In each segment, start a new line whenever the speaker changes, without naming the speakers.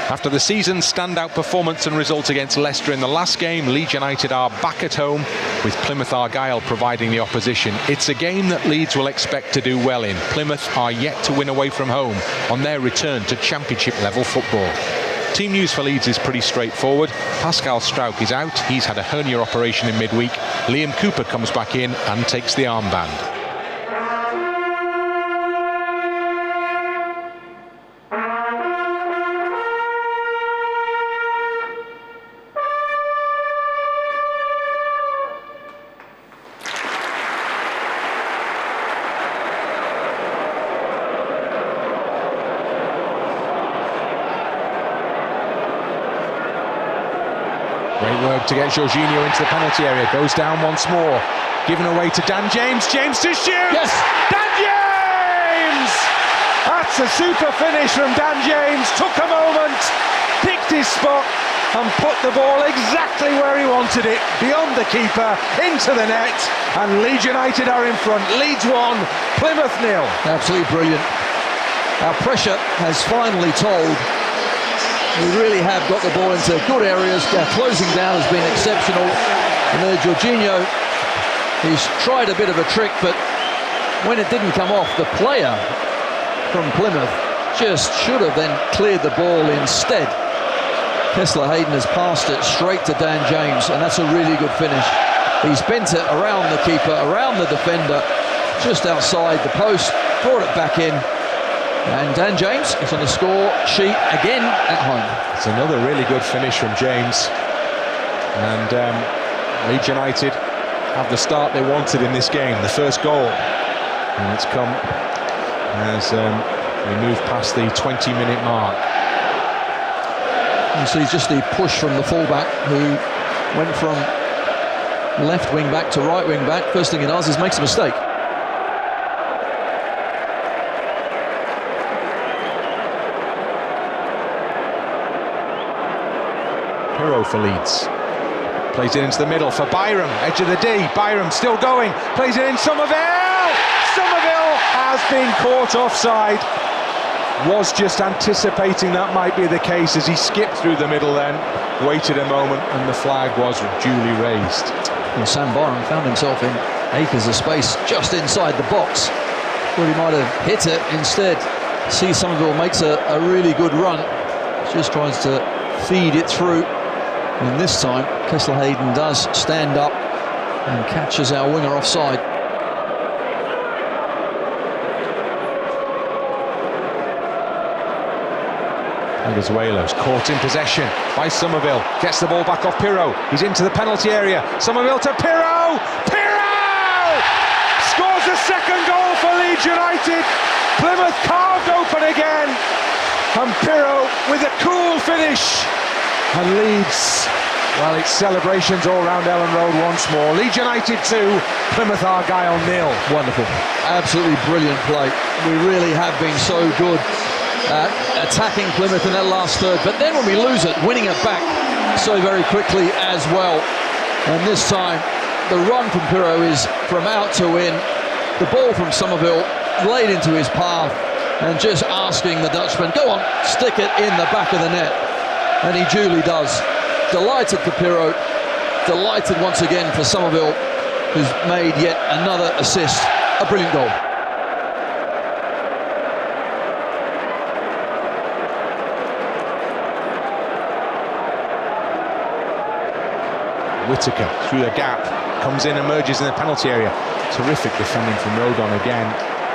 After the season's standout performance and result against Leicester in the last game, Leeds United are back at home with Plymouth Argyle providing the opposition. It's a game that Leeds will expect to do well in. Plymouth are yet to win away from home on their return to Championship level football. Team news for Leeds is pretty straightforward. Pascal Struijk is out. He's had a hernia operation in midweek. Liam Cooper comes back in and takes the armband. Great work to get Jorginho into the penalty area. Goes down once more. Given away to Dan James. James to shoot!
Yes!
Dan James! That's a super finish from Dan James. Took a moment, picked his spot and put the ball exactly where he wanted it. Beyond the keeper, into the net. And Leeds United are in front. Leeds 1, Plymouth 0.
Absolutely brilliant. Our pressure has finally told. We really have got the ball into good areas. Our closing down has been exceptional. And there, Jorginho, he's tried a bit of a trick, but when it didn't come off, the player from Plymouth just should have then cleared the ball instead. Kessler Hayden has passed it straight to Dan James, and that's a really good finish. He's bent it around the keeper, around the defender, just outside the post, brought it back in. And Dan James is on the score sheet again at home.
It's another really good finish from James. And Leeds United have the start they wanted in this game, the first goal. And it's come as we move past the 20-minute mark.
You see just the push from the fullback, who went from left wing back to right wing back. First thing he does is makes a mistake.
For Leeds. Plays it into the middle for Byram, edge of the D. Byram still going, plays it in Somerville! Somerville has been caught offside. Was just anticipating that might be the case as he skipped through the middle then, waited a moment and the flag was duly raised.
And Sam Byram found himself in acres of space just inside the box where he might have hit it. Instead, see Somerville makes a really good run, just tries to feed it through. And this time, Kessler Hayden does stand up and catches our winger offside.
Venezuela's caught in possession by Somerville. Gets the ball back off Pirro. He's into the penalty area. Somerville to Pirro! Pirro! Scores the second goal for Leeds United. Plymouth carved open again. And Pirro with a cool finish. And Leeds, well, it's celebrations all round Elland Road once more. Leeds United 2, Plymouth Argyle 0.
Wonderful, absolutely brilliant play. We really have been so good at attacking Plymouth in that last third, but then when we lose it, winning it back so very quickly as well. And this time, the run from Pirro is from out to in. The ball from Somerville laid into his path and just asking the Dutchman, go on, stick it in the back of the net. And he duly does. Delighted for Pirro, delighted once again for Somerville, who's made yet another assist. A brilliant goal.
Whittaker through the gap, comes in, emerges in the penalty area. Terrific defending from Rodon again.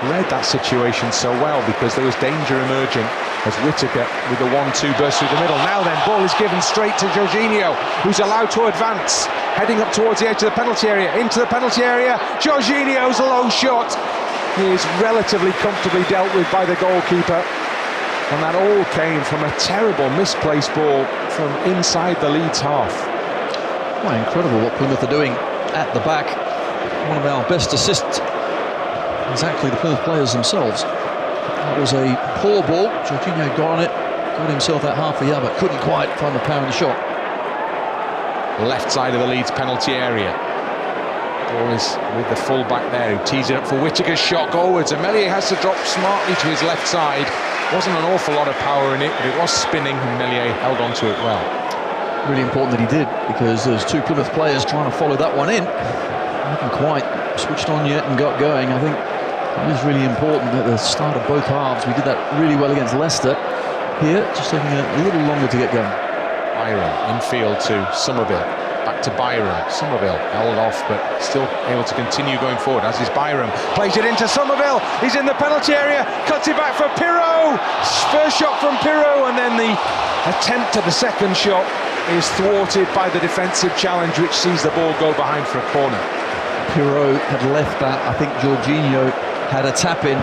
Read that situation so well because there was danger emerging as Whittaker with the 1-2 burst through the middle. Now then, ball is given straight to Jorginho, who's allowed to advance, heading up towards the edge of the penalty area, into the penalty area. Jorginho's low shot. He is relatively comfortably dealt with by the goalkeeper. And that all came from a terrible misplaced ball from inside the Leeds half.
Well, incredible what Plymouth are doing at the back. One of our best assists is actually the Plymouth players themselves. That was a poor ball. Jorginho got on it, got himself that half a yard, but couldn't quite find the power in the shot.
Left side of the Leeds penalty area. Ball is with the full back there, who tees it up for Whittaker's shot goalwards, and Melier has to drop smartly to his left side. Wasn't an awful lot of power in it, but it was spinning, and Meslier held on to it well.
Really important that he did, because there's two Plymouth players trying to follow that one in. Haven't quite switched on yet and got going. I think it is really important at the start of both halves. We did that really well against Leicester. Here, just taking a little longer to get going.
Byron infield to Somerville. Back to Byron. Somerville held off, but still able to continue going forward, as is Byron. Plays it into Somerville. He's in the penalty area. Cuts it back for Pirot. First shot from Pirot, and then the attempt at the second shot is thwarted by the defensive challenge, which sees the ball go behind for a corner.
Pirot had left that. I think Jorginho had a tap in.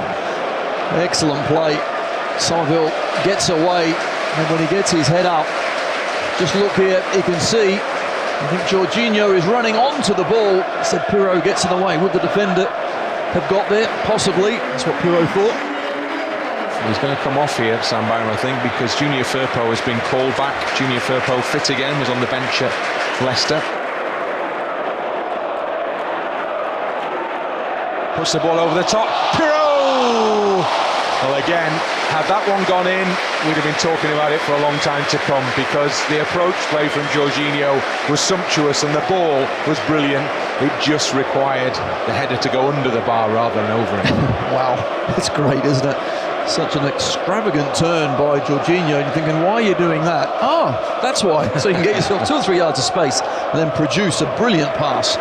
Excellent play. Somerville gets away, and when he gets his head up, just look here, you can see, I think Jorginho is running onto the ball. Said Pirot gets in the way. Would the defender have got there? Possibly. That's what Pirot thought.
He's going to come off here, Sam Byron, I think, because Junior Firpo has been called back. Junior Firpo fit again, was on the bench at Leicester. Puts the ball over the top. Pirot! Well, again, had that one gone in, we'd have been talking about it for a long time to come, because the approach play from Jorginho was sumptuous and the ball was brilliant. It just required the header to go under the bar rather than over it.
Wow, it's great, isn't it? Such an extravagant turn by Jorginho, and you're thinking, why are you doing that? Oh, that's why. So you can get yourself 2 or 3 yards of space and then produce a brilliant pass.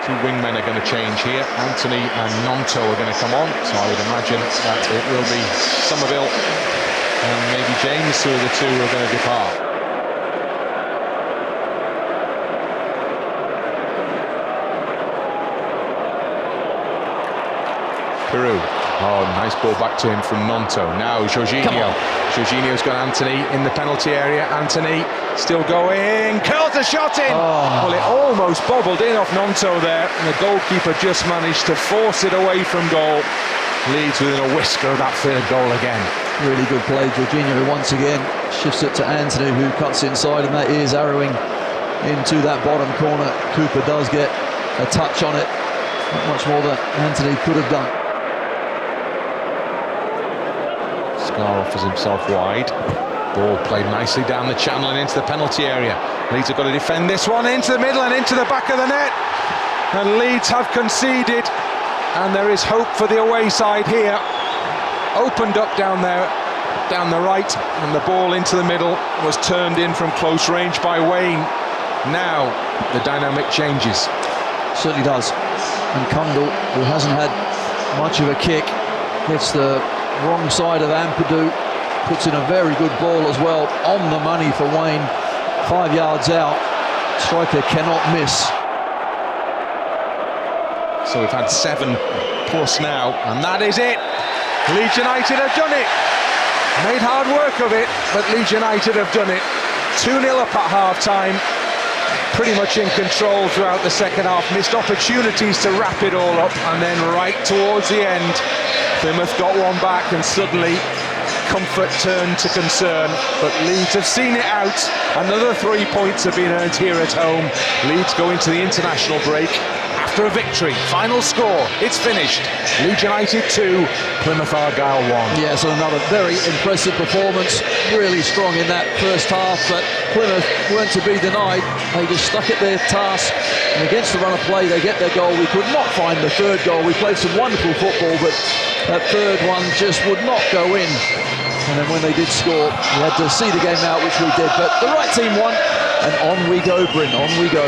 Two wingmen are going to change here. Anthony and Nonto are going to come on, so I would imagine that it will be Somerville and maybe James, who are the two who are going to depart. Peru. Oh, nice ball back to him from Nonto. Now Jorginho. Jorginho's got Anthony in the penalty area. Anthony still going. Curls a shot in.
Oh.
Well, it almost bobbled in off Nonto there, and the goalkeeper just managed to force it away from goal. Leeds within a whisker of that third goal again.
Really good play. Jorginho once again shifts it to Anthony, who cuts inside, and that is arrowing into that bottom corner. Cooper does get a touch on it. Not much more that Anthony could have done.
Scar offers himself wide. Ball played nicely down the channel and into the penalty area. Leeds have got to defend this one into the middle and into the back of the net. And Leeds have conceded, and there is hope for the away side here. Opened up down there, down the right, and the ball into the middle was turned in from close range by Wayne. Now the dynamic changes.
Certainly does. And Kundal, who hasn't had much of a kick, gets the wrong side of Ampadu, puts in a very good ball as well, on the money for Wayne. 5 yards out, striker cannot miss.
So we've had 7+ now, and that is it. Leeds United have done it. Made hard work of it, but Leeds United have done it. 2-0 up at half-time. Pretty much in control throughout the second half. Missed opportunities to wrap it all up, and then right towards the end, Plymouth got one back, and suddenly comfort turned to concern. But Leeds have seen it out. Another 3 points have been earned here at home. Leeds go into the international break after a victory. Final score, it's finished. Leeds United 2, Plymouth Argyle 1.
Yes, and another very impressive performance. Really strong in that first half, but Plymouth weren't to be denied. They just stuck at their task, and against the run of play, they get their goal. We could not find the third goal. We played some wonderful football, but that third one just would not go in. And then when they did score, we had to see the game out, which we did. But the right team won, and on we go, Bryn, on we go.